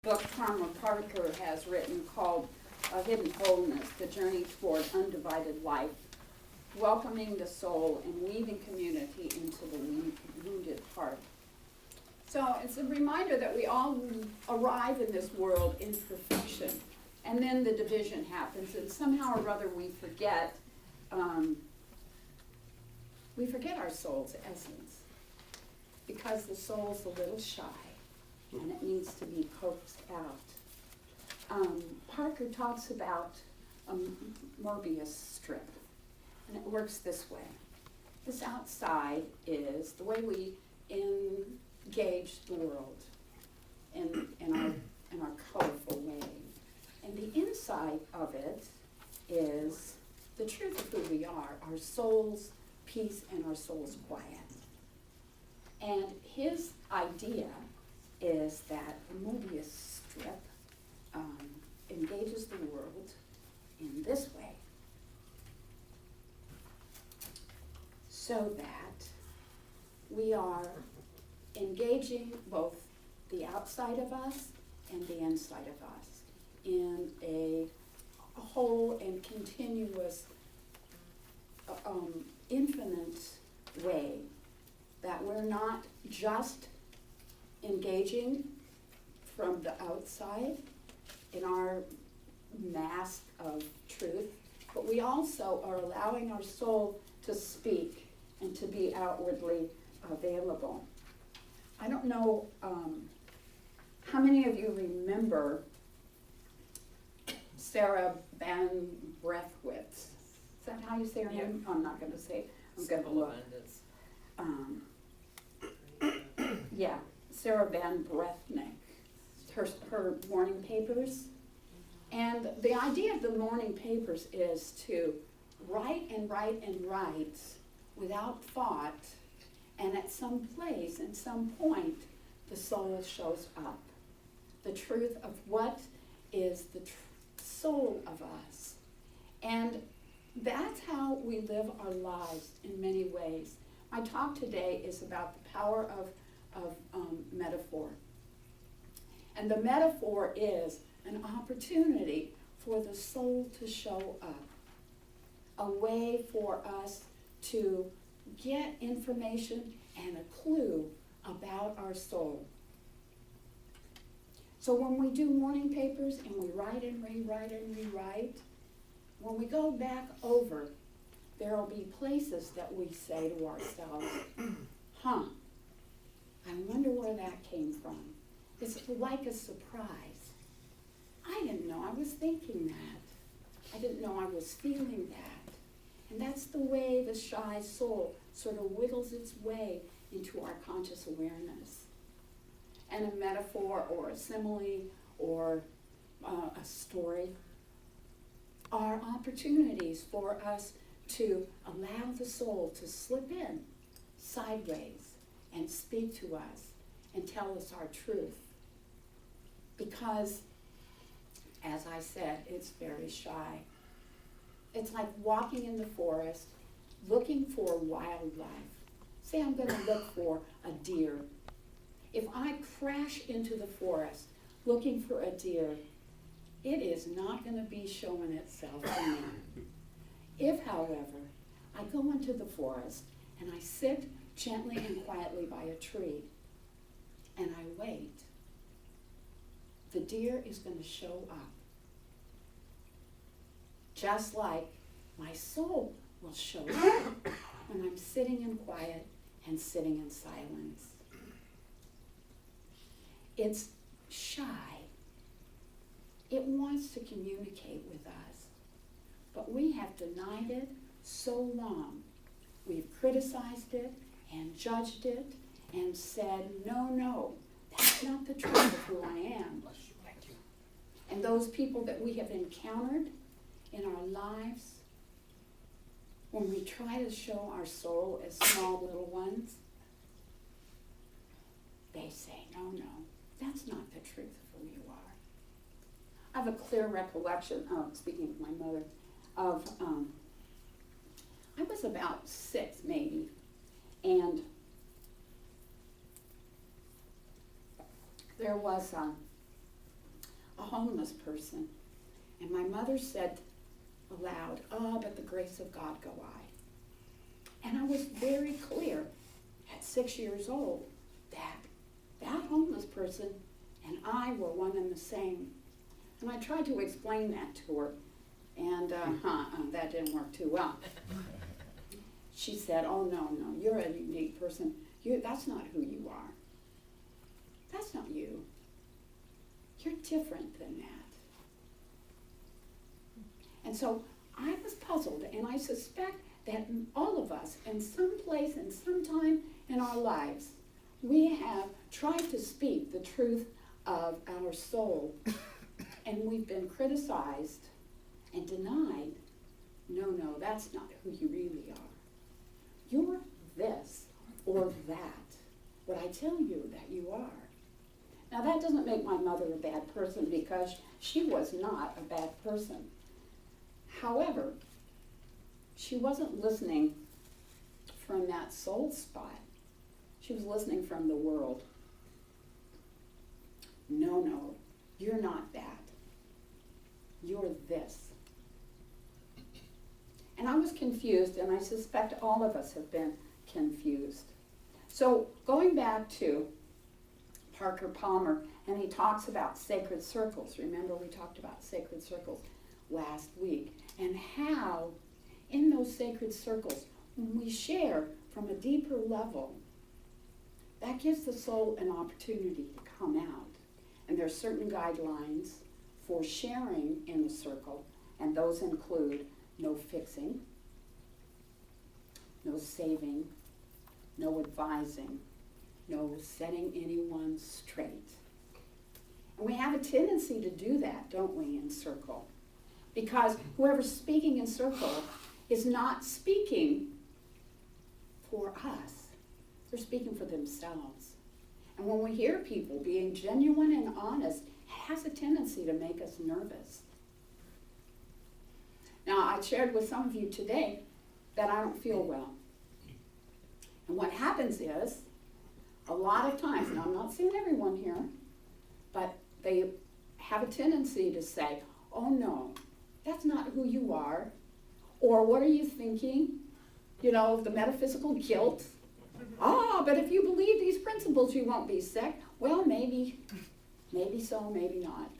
Book Palmer Parker has written called Hidden Wholeness, The Journey Toward Undivided Life, welcoming the soul and weaving community into the wounded heart. So it's a reminder that we all arrive in this world in perfection, and then the division happens, and somehow or other we forget our soul's essence, because the soul's a little shy and it needs to be coaxed out. Parker talks about a Mobius strip, and it works this way. This outside is the way we engage the world in our colorful way. And the inside of it is the truth of who we are, our soul's peace and our soul's quiet. And his idea is that the Mobius strip engages the world in this way, so that we are engaging both the outside of us and the inside of us in a whole and continuous, infinite way, that we're not just engaging from the outside in our mask of truth, but we also are allowing our soul to speak and to be outwardly available. I don't know how many of you remember Sarah Van Breathwitz. Is that how you say her name? I'm not going to say it. I'm going to look. Yeah, Sarah Van Breathnick, her morning papers. And the idea of the morning papers is to write and write and write without thought, and at some place, at some point, the soul shows up. The truth of what is the soul of us. And that's how we live our lives in many ways. My talk today is about the power of metaphor. And the metaphor is an opportunity for the soul to show up, a way for us to get information and a clue about our soul. So when we do morning papers and we write and rewrite and rewrite, when we go back over, there will be places that we say to ourselves, I wonder where that came from. It's like a surprise. I didn't know I was thinking that. I didn't know I was feeling that. And that's the way the shy soul sort of wiggles its way into our conscious awareness. And a metaphor or a simile or a story are opportunities for us to allow the soul to slip in sideways and speak to us and tell us our truth. Because, as I said, it's very shy. It's like walking in the forest, looking for wildlife. Say I'm going to look for a deer. If I crash into the forest looking for a deer, it is not going to be showing itself to me. If, however, I go into the forest and I sit gently and quietly by a tree and I wait, the deer is going to show up. Just like my soul will show up when I'm sitting in quiet and sitting in silence. It's shy. It wants to communicate with us, but we have denied it so long. We've criticized it and judged it and said, no, that's not the truth of who I am. And those people that we have encountered in our lives, when we try to show our soul as small little ones, they say, no, that's not the truth of who you are. I have a clear recollection of, speaking of my mother, of, I was about 6 maybe, and there was homeless person. And my mother said aloud, "Oh, but the grace of God go I." And I was very clear at 6 years old that that homeless person and I were one and the same. And I tried to explain that to her, and that didn't work too well. She said, "Oh, no, you're a unique person. That's not who you are. That's not you. You're different than that." And so I was puzzled, and I suspect that all of us, in some place and some time in our lives, we have tried to speak the truth of our soul, and we've been criticized and denied. No, that's not who you really are. You're this or that, what I tell you that you are. Now that doesn't make my mother a bad person, because she was not a bad person. However, she wasn't listening from that soul spot. She was listening from the world. No, you're not that. You're this. And I was confused, and I suspect all of us have been confused. So going back to Parker Palmer, and he talks about sacred circles. Remember, we talked about sacred circles last week, and how in those sacred circles, when we share from a deeper level, that gives the soul an opportunity to come out. And there are certain guidelines for sharing in the circle, and those include no fixing, no saving, no advising, no setting anyone straight. And we have a tendency to do that, don't we, in circle? Because whoever's speaking in circle is not speaking for us. They're speaking for themselves. And when we hear people being genuine and honest, it has a tendency to make us nervous. Now, I shared with some of you today that I don't feel well. And what happens is, a lot of times, and I'm not saying everyone here, but they have a tendency to say, "Oh no, that's not who you are," or "What are you thinking?" The metaphysical guilt. But if you believe these principles, you won't be sick. Well, maybe so, maybe not.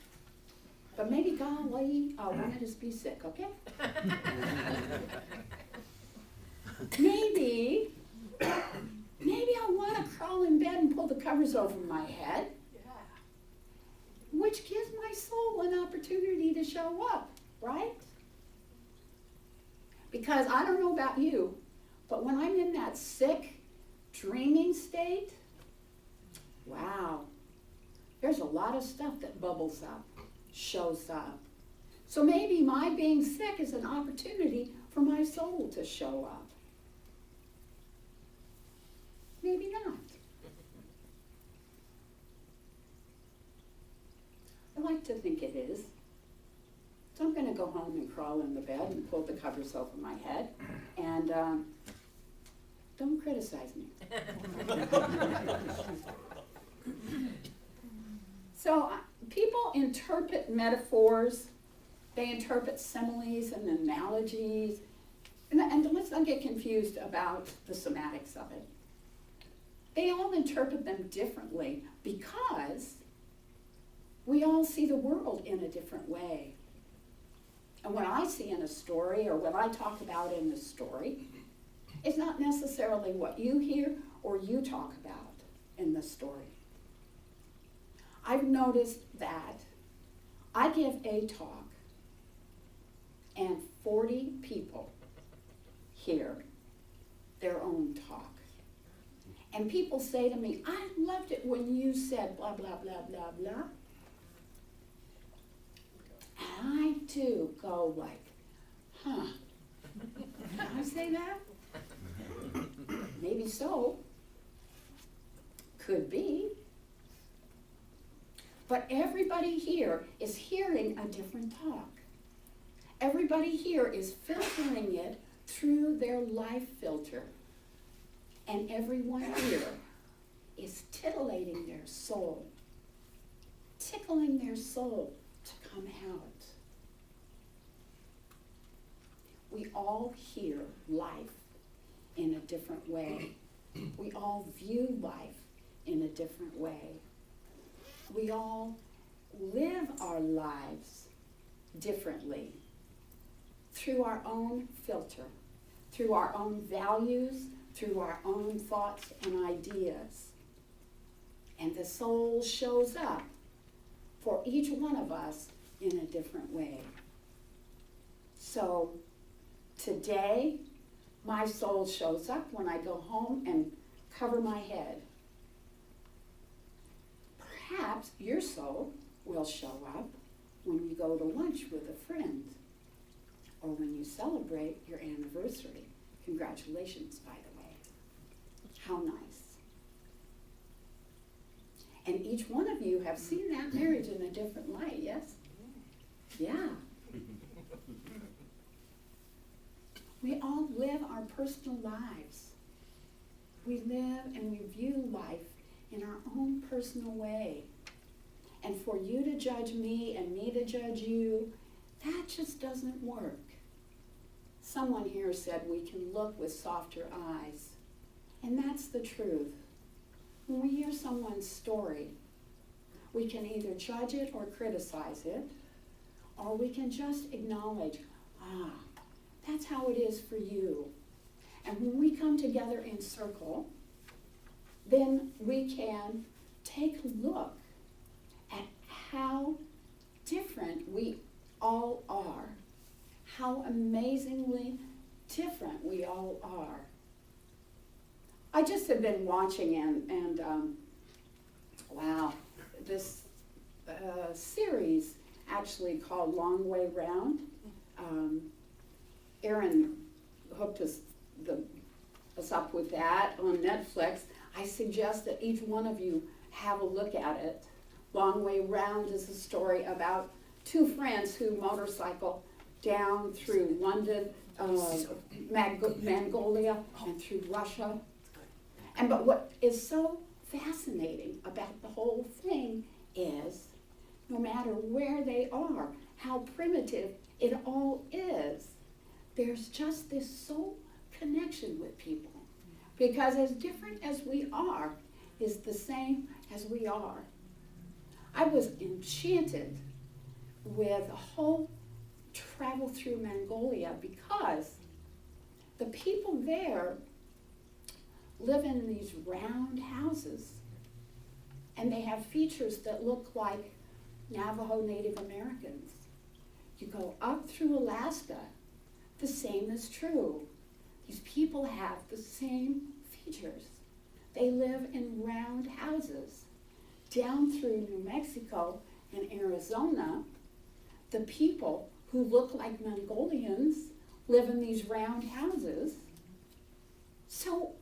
But maybe golly, I wanted us to be sick, okay? Maybe I want to crawl in bed and pull the covers over my head, which gives my soul an opportunity to show up, right? Because I don't know about you, but when I'm in that sick, dreaming state, wow, there's a lot of stuff that bubbles up, shows up. So maybe my being sick is an opportunity for my soul to show up. Maybe not. I like to think it is. So I'm going to go home and crawl in the bed and pull the covers over my head, and don't criticize me. So people interpret metaphors, they interpret similes and analogies, and let's not get confused about the somatics of it. They all interpret them differently because we all see the world in a different way. And what I see in a story, or what I talk about in a story, is not necessarily what you hear or you talk about in the story. I've noticed that I give a talk and 40 people hear their own talk. And people say to me, "I loved it when you said blah, blah, blah, blah, blah." And I too go like, Can I say that? Maybe so. Could be. But everybody here is hearing a different talk. Everybody here is filtering it through their life filter. And everyone here is titillating their soul, tickling their soul to come out. We all hear life in a different way. We all view life in a different way. We all live our lives differently through our own filter, through our own values, through our own thoughts and ideas. And the soul shows up for each one of us in a different way. So today, my soul shows up when I go home and cover my head. Perhaps your soul will show up when you go to lunch with a friend or when you celebrate your anniversary. Congratulations, by the way. How nice. And each one of you have seen that marriage in a different light, yes? Yeah. We all live our personal lives. We live and we view life in our own personal way. And for you to judge me and me to judge you, that just doesn't work. Someone here said we can look with softer eyes. And that's the truth. When we hear someone's story, we can either judge it or criticize it, or we can just acknowledge, that's how it is for you. And when we come together in circle, then we can take a look at how different we all are, how amazingly different we all are. I just have been watching and wow, this series actually called Long Way Round. Aaron hooked us up with that on Netflix. I suggest that each one of you have a look at it. Long Way Round is a story about two friends who motorcycle down through London, Mongolia, and through Russia. But what is so fascinating about the whole thing is, no matter where they are, how primitive it all is, there's just this soul connection with people. Because as different as we are is the same as we are. I was enchanted with the whole travel through Mongolia because the people there live in these round houses, and they have features that look like Navajo Native Americans. You go up through Alaska, the same is true. These people have the same features. They live in round houses. Down through New Mexico and Arizona, the people who look like Mongolians live in these round houses. So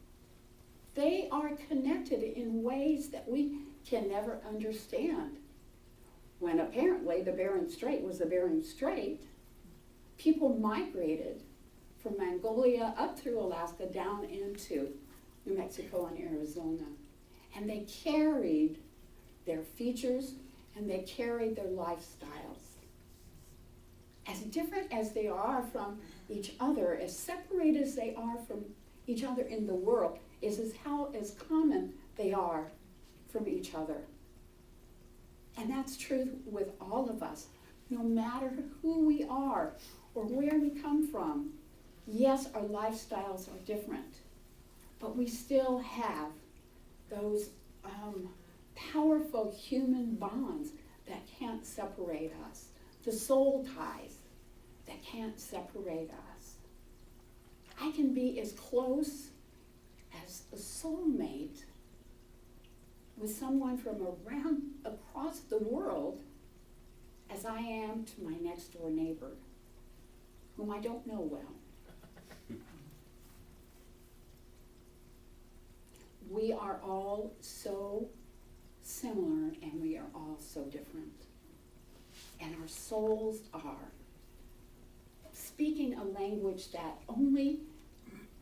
they are connected in ways that we can never understand. When apparently the Bering Strait was the Bering Strait, people migrated from Mongolia up through Alaska down into New Mexico and Arizona. And they carried their features and they carried their lifestyles. As different as they are from each other, as separated as they are from each other in the world, is how as common they are from each other. And that's true with all of us, no matter who we are or where we come from. Yes, our lifestyles are different, but we still have those powerful human bonds that can't separate us, the soul ties that can't separate us. I can be as close as a soulmate with someone from around across the world as I am to my next door neighbor, whom I don't know well. We are all so similar and we are all so different. And our souls are speaking a language that only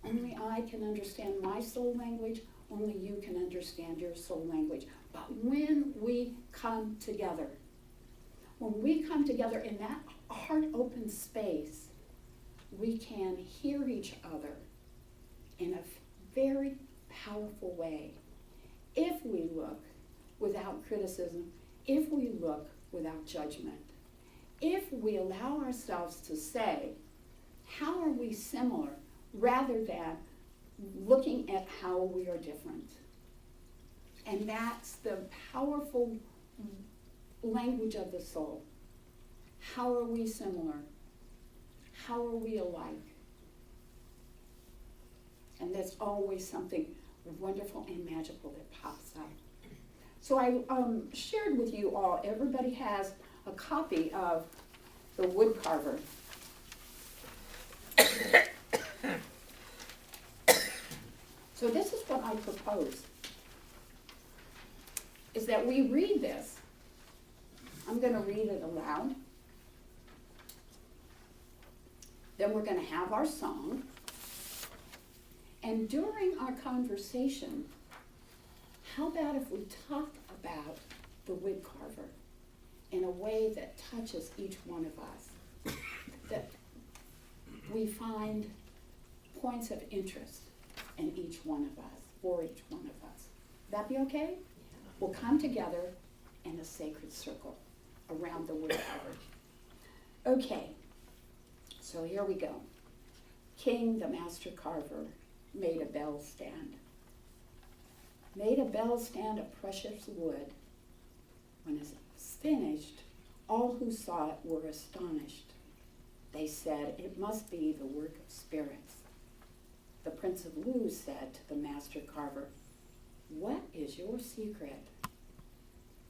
I can understand my soul language, only you can understand your soul language. But when we come together, When we come together in that heart open space, we can hear each other in a very powerful way. If we look without criticism, if we look without judgment, if we allow ourselves to say, how are we similar, rather than looking at how we are different. And that's the powerful language of the soul. How are we similar? How are we alike? And there's always something wonderful and magical that pops up. So I shared with you all, everybody has a copy of the wood carver. So this is what I propose, is that we read this. I'm going to read it aloud. Then we're going to have our song. And during our conversation, how about if we talk about the wood carver in a way that touches each one of us, that we find points of interest in each one of us, for each one of us. That be okay? We'll come together in a sacred circle around the wood carver. Okay, so here we go. King, the master carver, made a bell stand. Made a bell stand of precious wood. When it was finished, all who saw it were astonished. They said, it must be the work of spirits. The Prince of Luz said to the master carver, what is your secret?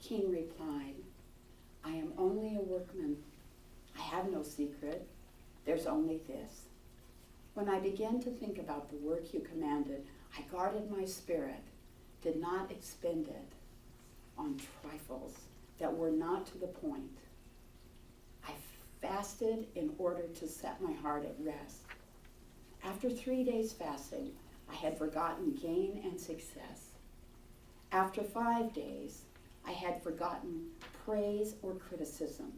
King replied, I am only a workman. I have no secret. There's only this. When I began to think about the work you commanded, I guarded my spirit, did not expend it on trifles that were not to the point. I fasted in order to set my heart at rest. After 3 days fasting, I had forgotten gain and success. After 5 days, I had forgotten praise or criticism.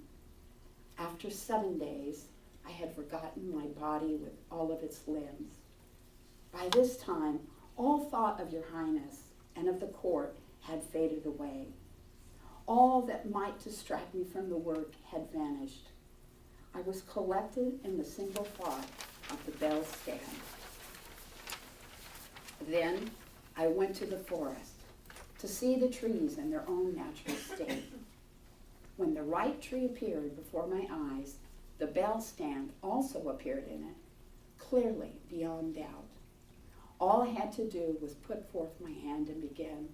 After 7 days, I had forgotten my body with all of its limbs. By this time, all thought of your highness and of the court had faded away. All that might distract me from the work had vanished. I was collected in the single thought of the bell stand. Then I went to the forest to see the trees in their own natural state. When the right tree appeared before my eyes, the bell stand also appeared in it, clearly beyond doubt. All I had to do was put forth my hand and begin.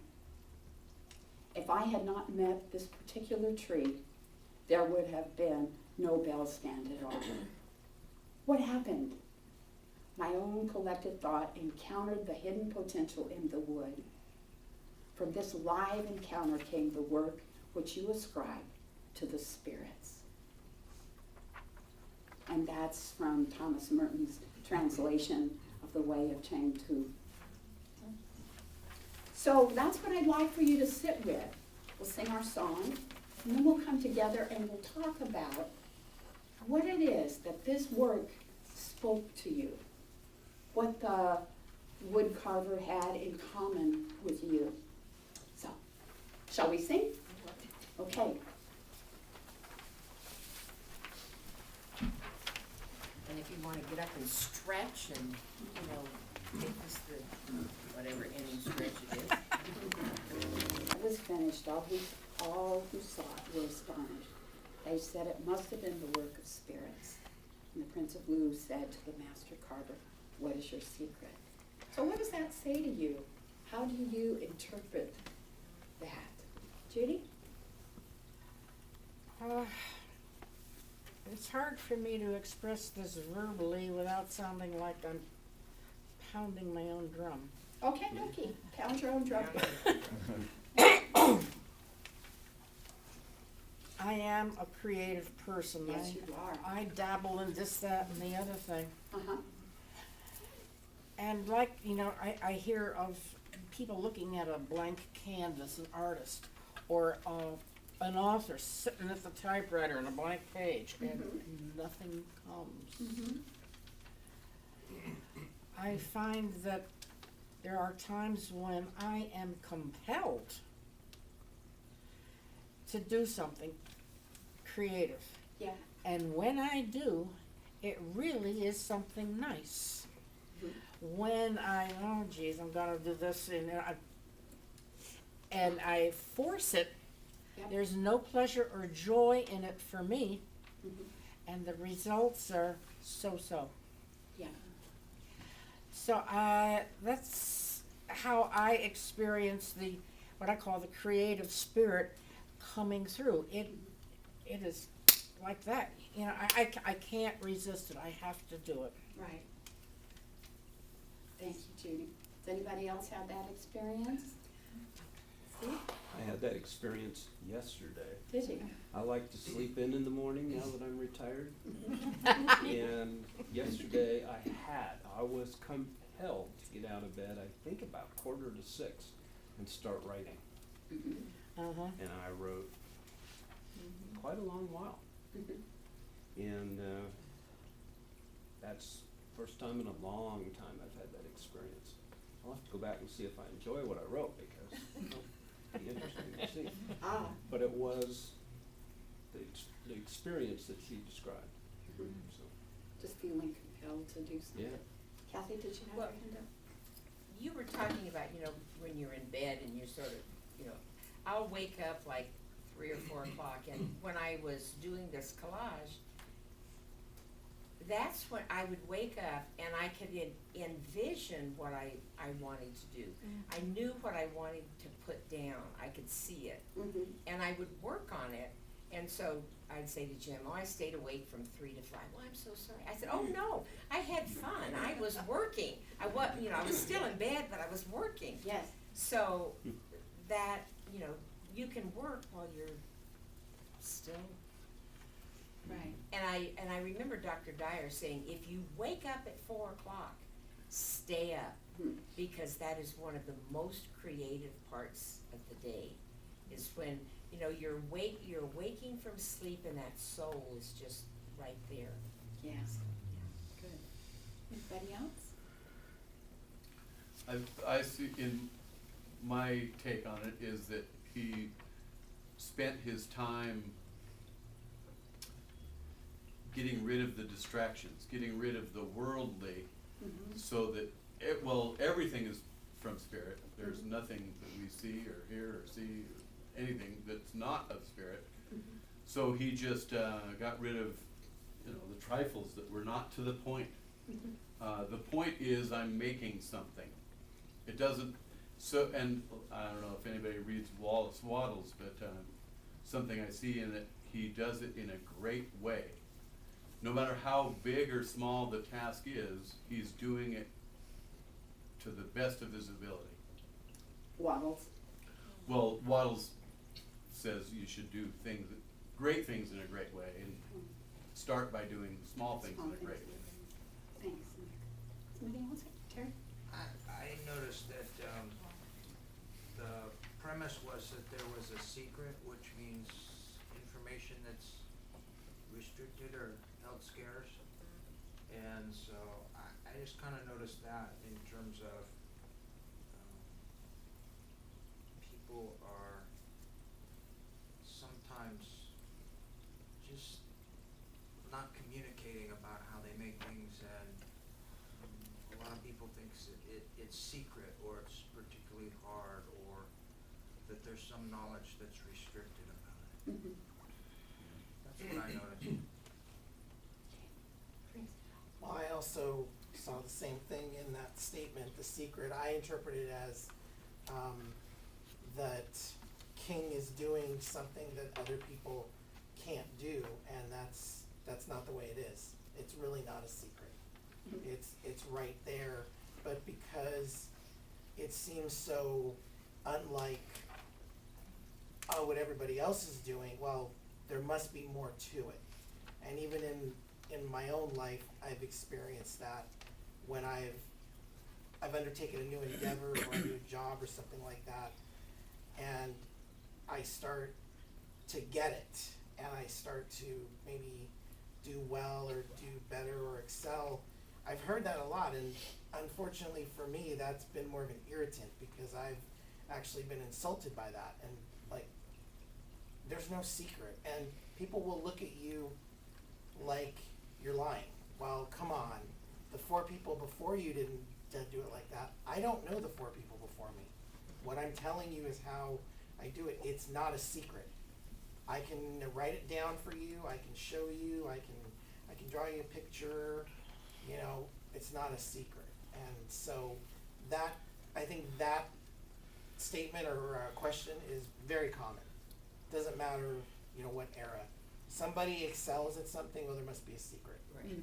If I had not met this particular tree, there would have been no bell stand at all. What happened? My own collected thought encountered the hidden potential in the wood. From this live encounter came the work which you ascribe to the spirits. And that's from Thomas Merton's translation of The Way of Cheng Tu. So that's what I'd like for you to sit with. We'll sing our song, and then we'll come together and we'll talk about what it is that this work spoke to you, what the wood carver had in common with you. So, shall we sing? Okay. And if you want to get up and stretch and, you know, take this the whatever any stretch it is. It was finished. All who saw it were astonished. They said it must have been the work of spirits. And the Prince of Luz said to the master carver, what is your secret? So what does that say to you? How do you interpret that? Judy? It's hard for me to express this verbally without sounding like I'm pounding my own drum. Okay, Dokie. Pound your own drum. I am a creative person. Yes, you are. I dabble in this, that, and the other thing. Uh-huh. And like, you know, I hear of people looking at a blank canvas, an artist, or an author sitting at the typewriter on a blank page and nothing comes. Mhm. I find that there are times when I am compelled to do something creative. Yeah. And when I do, it really is something nice. Mhm. When oh geez, I'm gonna do this, and I force it, Yep. there's no pleasure or joy in it for me, Mhm. and the results are so-so. Yeah. So that's how I experience what I call the creative spirit coming through. It is like that. You know, I can't resist it. I have to do it. Right. Thank you, Judy. Does anybody else have that experience? See? I had that experience yesterday. Did you? I like to sleep in the morning now that I'm retired. And yesterday I was compelled to get out of bed, I think about 5:45, and start writing. Uh-huh. And I wrote quite a long while. And that's first time in a long time I've had that experience. I'll have to go back and see if I enjoy what I wrote, because it'll be interesting to see. Ah. But it was the experience that she described. Mhm. So, Just feeling compelled to do something. yeah. Kathy, did you have Well, your hand up? You were talking about, when you're in bed and you're sort of, I'll wake up like 3 or 4 o'clock, and when I was doing this collage, that's when I would wake up and I could envision what I wanted to do. I knew what I wanted to put down. I could see it. Mm-hmm. And I would work on it. And so I'd say to Jim, I stayed awake from 3 to 5. Well, I'm so sorry. I said, oh no, I had fun. I was working. I was still in bed, but I was working. Yes. So that, you can work while you're still. Right. And I remember Dr. Dyer saying, if you wake up at 4 o'clock, stay up, because that is one of the most creative parts of the day, is when, you're waking from sleep and that soul is just right there. Yes. Good. Anybody else? I see, in my take on it is that he spent his time getting rid of the distractions, getting rid of the worldly, so that everything is from spirit. There's nothing that we see or hear or see or anything that's not of spirit. So he just got rid of the trifles that were not to the point. The point is, I'm making something. It doesn't. So, and I don't know if anybody reads Wallace Waddles, but something I see in it, he does it in a great way. No matter how big or small the task is, he's doing it to the best of his ability. Waddles. Well, Waddles says you should do great things in a great way, and start by doing small things in a great way. Thanks. Somebody else? Terry? I noticed that the premise was that there was a secret, which means information that's restricted or held scarce. And so I just kind of noticed that in terms of people are sometimes just not communicating about how they make things, and a lot of people think it's secret, or it's particularly hard, or that there's some knowledge that's restricted about it. That's what I noticed. Well, I also saw the same thing in that statement, the secret. I interpret it as that King is doing something that other people can't do, and that's not the way it is. It's really not a secret. It's right there, but because it seems so unlike what everybody else is doing, well, there must be more to it. And even in my own life, I've experienced that when I've undertaken a new endeavor or a new job or something like that, and I start to get it, and I start to maybe do well or do better or excel. I've heard that a lot, and unfortunately for me, that's been more of an irritant because I've actually been insulted by that. And like, there's no secret, and people will look at you like you're lying. Well, come on, the 4 people before you didn't do it like that. I don't know the 4 people before me. What I'm telling you is how I do it. It's not a secret. I can write it down for you. I can show you. I can draw you a picture. You know, it's not a secret. And so that, I think that statement or question is very common. Doesn't matter, you know, what era. Somebody excels at something, well, there must be a secret. Right.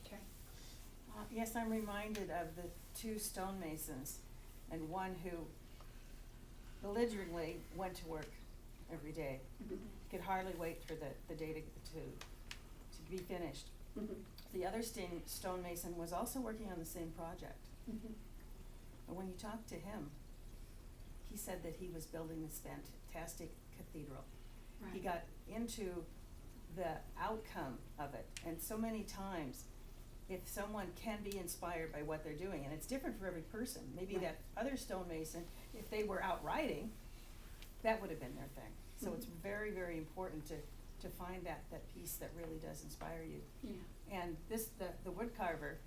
Okay. Yes, I'm reminded of the 2 stonemasons, and one who belligerently went to work every day, could hardly wait for the day to be finished. The other stonemason was also working on the same project. And when you talked to him, he said that he was building this fantastic cathedral. He Right. got into the outcome of it, and so many times, if someone can be inspired by what they're doing, and it's different for every person, maybe Right. that other stonemason, if they were out writing, that would have been their thing. So it's very, very important to find that piece that really does inspire you. Yeah. And the wood carver,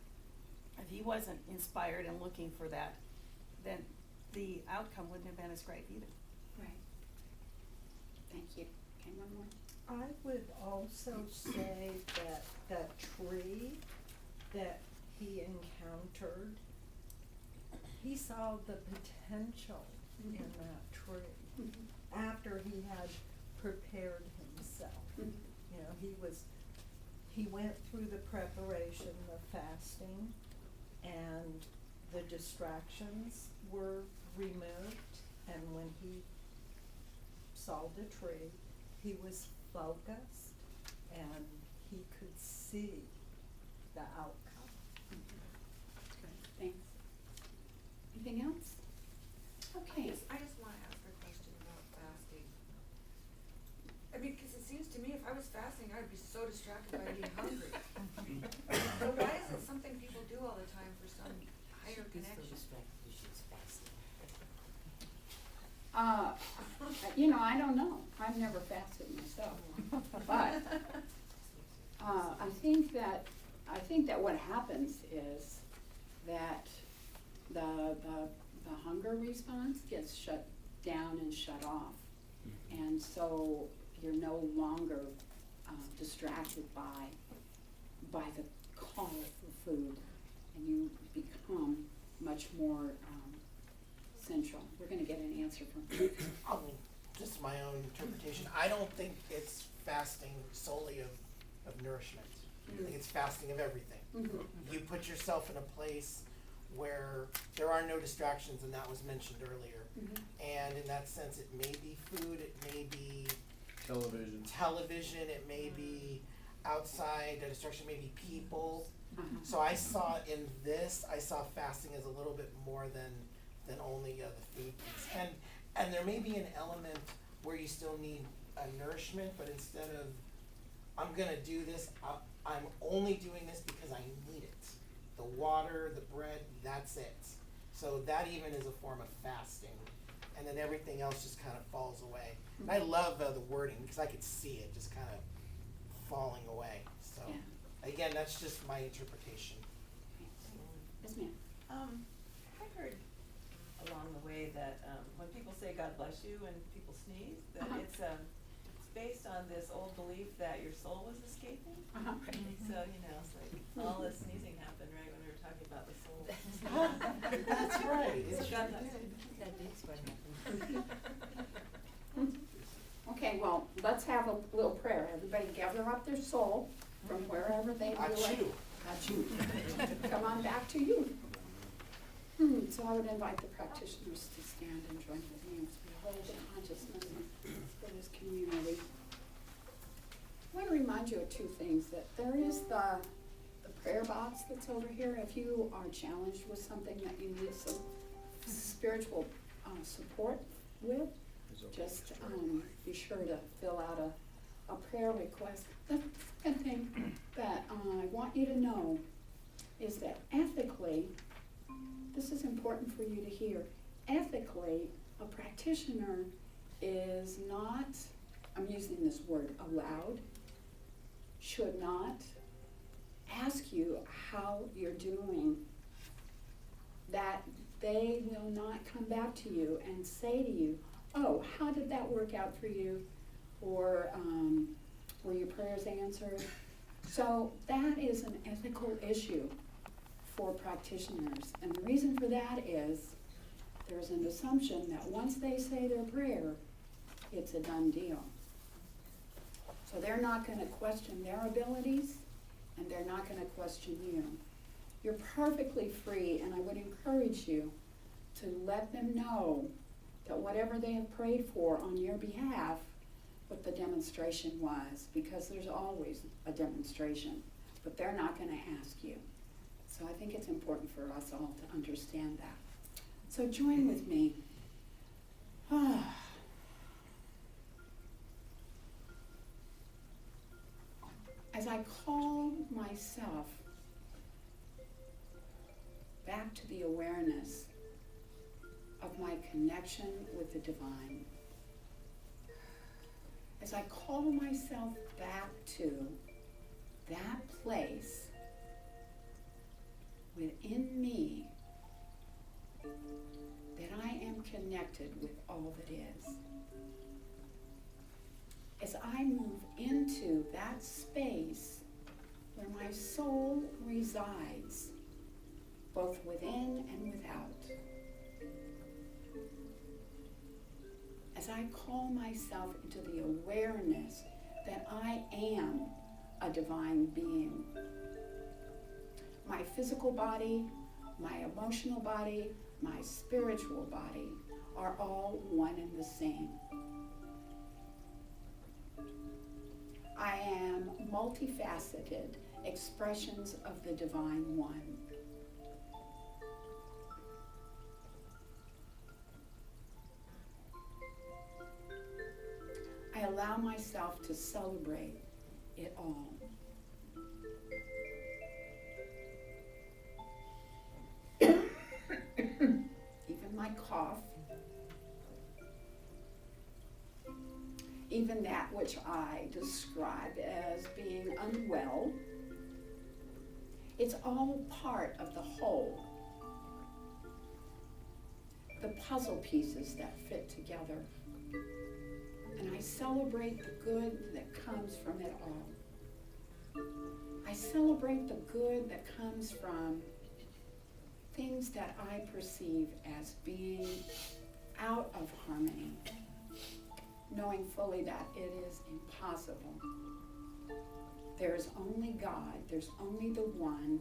if he wasn't inspired and looking for that, then the outcome wouldn't have been as great either. Right. Thank you. Okay, one more. I would also say that that tree that he encountered, he saw the potential in that tree after he had prepared himself. You know, he went through the preparation, the fasting, and the distractions were removed, and when he saw the tree, he was focused and he could see the outcome. That's good. Thanks. Anything else? Okay. I just wanna ask a question about fasting. I mean, cause it seems to me if I was fasting, I'd be so distracted by being hungry. So why is it something people do all the time for some higher connection? You know, I don't know. I've never fasted myself. But I think that what happens is that the hunger response gets shut down and shut off. And so you're no longer distracted by the call for food, and you become much more central. We're gonna get an answer from Just my own interpretation. I don't think it's fasting solely of nourishment. I think it's fasting of everything. You put yourself in a place where there are no distractions, and that was mentioned earlier. And in that sense, it may be food, it may be television, it may be outside, a distraction may be people. So I saw fasting as a little bit more than only the food piece. And there may be an element where you still need a nourishment, but instead of, I'm gonna do this, I'm only doing this because I need it. The water, the bread, that's it. So that even is a form of fasting. And then everything else just kind of falls away. And I love the wording because I could see it just kind of falling away. So again, that's just my interpretation. Yes, ma'am. I heard along the way that when people say God bless you and people sneeze, that it's based on this old belief that your soul was escaping. So, you know, it's like all this sneezing happened right when we were talking about the soul. That's right. So God bless you. That is what happened. Okay, well, let's have a little prayer. Everybody gather up their soul from wherever they feel like. Achoo. Come on back to you. So I would invite the practitioners to stand and join with me as we hold the consciousness for this community. I want to remind you of 2 things, that there is the prayer box that's over here. If you are challenged with something that you need some spiritual support with, just be sure to fill out a prayer request. The second thing that I want you to know is that ethically, this is important for you to hear, ethically, a practitioner is not, I'm using this word allowed, should not ask you how you're doing, that they will not come back to you and say to you, oh, how did that work out for you? Or were your prayers answered? So that is an ethical issue for practitioners. And the reason for that is there's an assumption that once they say their prayer, it's a done deal. So they're not going to question their abilities, and they're not going to question you. You're perfectly free, and I would encourage you to let them know that whatever they have prayed for on your behalf, what the demonstration was, because there's always a demonstration, but they're not going to ask you. So I think it's important for us all to understand that. So join with me. As I call myself back to the awareness of my connection with the divine, as I call myself back to that place within me that I am connected with all that is, as I move into that space where my soul resides, both within and without, as I call myself into the awareness that I am a divine being, my physical body, my emotional body, my spiritual body are all one and the same. I am multifaceted expressions of the Divine One. I allow myself to celebrate it all. Even my cough, even that which I describe as being unwell, it's all part of the whole. The puzzle pieces that fit together. And I celebrate the good that comes from it all. I celebrate the good that comes from things that I perceive as being out of harmony, knowing fully that it is impossible. There's only God, there's only the One.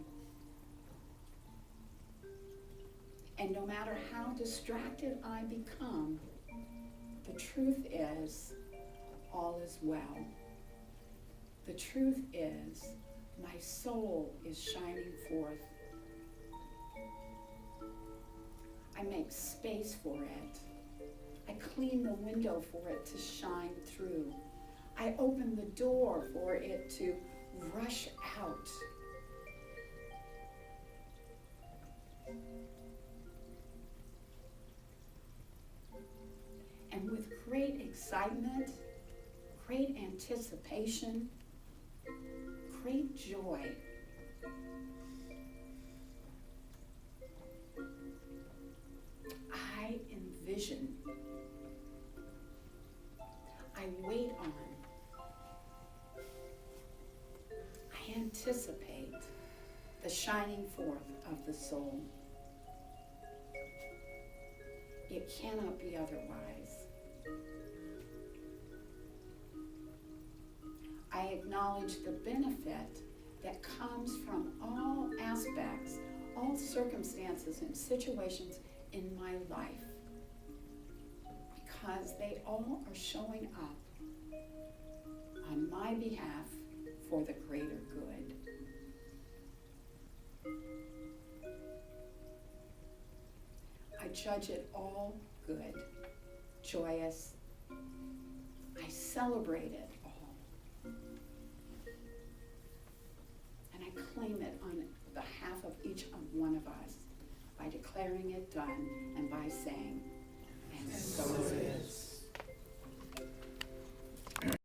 And no matter how distracted I become, the truth is, all is well. The truth is, my soul is shining forth. I make space for it. I clean the window for it to shine through. I open the door for it to rush out. And with great excitement, great anticipation, great joy, I envision, I wait on, I anticipate the shining forth of the soul. It cannot be otherwise. I acknowledge the benefit that comes from all aspects, all circumstances and situations in my life, because they all are showing up on my behalf for the greater good. I judge it all good, joyous, celebrate it. And I claim it on behalf of each one of us by declaring it done and by saying,